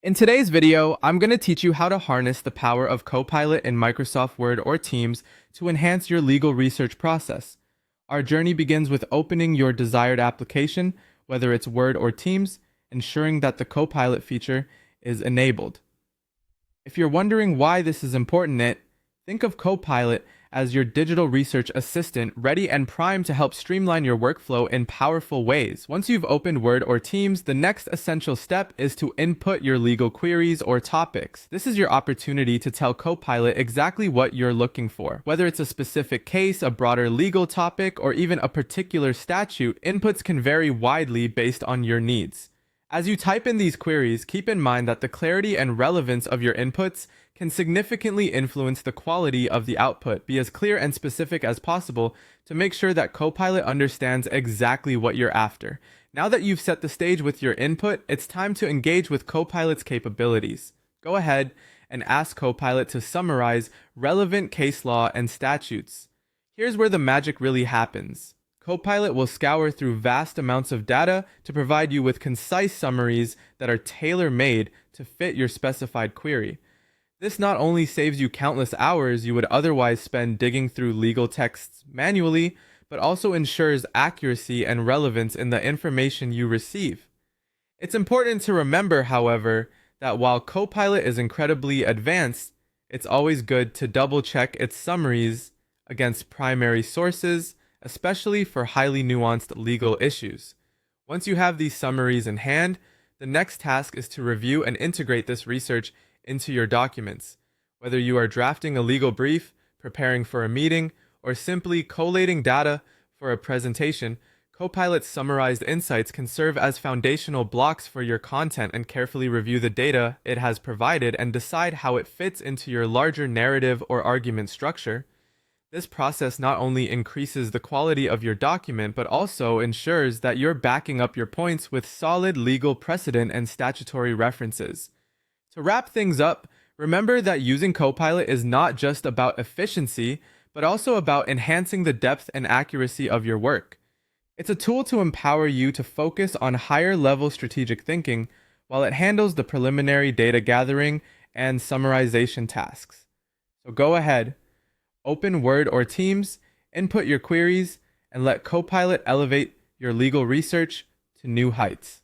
In today's video, I'm going to teach you how to harness the power of Copilot in Microsoft Word or Teams to enhance your legal research process. Our journey begins with opening your desired application, whether it's Word or Teams, ensuring that the Copilot feature is enabled. If you're wondering why this is important, think of Copilot as your digital research assistant, ready and primed to help streamline your workflow in powerful ways. Once you've opened Word or Teams, the next essential step is to input your legal queries or topics. This is your opportunity to tell Copilot exactly what you're looking for. Whether it's a specific case, a broader legal topic, or even a particular statute, inputs can vary widely based on your needs. As you type in these queries, keep in mind that the clarity and relevance of your inputs can significantly influence the quality of the output. Be as clear and specific as possible to make sure that Copilot understands exactly what you're after. Now that you've set the stage with your input, it's time to engage with Copilot's capabilities. Go ahead and ask Copilot to summarize relevant case law and statutes. Here's where the magic really happens. Copilot will scour through vast amounts of data to provide you with concise summaries that are tailor-made to fit your specified query. This not only saves you countless hours you would otherwise spend digging through legal texts manually, but also ensures accuracy and relevance in the information you receive. It's important to remember, however, that while Copilot is incredibly advanced, it's always good to double-check its summaries against primary sources, especially for highly nuanced legal issues. Once you have these summaries in hand, the next task is to review and integrate this research into your documents. Whether you are drafting a legal brief, preparing for a meeting, or simply collating data for a presentation, Copilot's summarized insights can serve as foundational blocks for your content and carefully review the data it has provided and decide how it fits into your larger narrative or argument structure. This process not only increases the quality of your document, but also ensures that you're backing up your points with solid legal precedent and statutory references. To wrap things up, remember that using Copilot is not just about efficiency, but also about enhancing the depth and accuracy of your work. It's a tool to empower you to focus on higher-level strategic thinking while it handles the preliminary data gathering and summarization tasks. So go ahead, open Word or Teams, input your queries, and let Copilot elevate your legal research to new heights.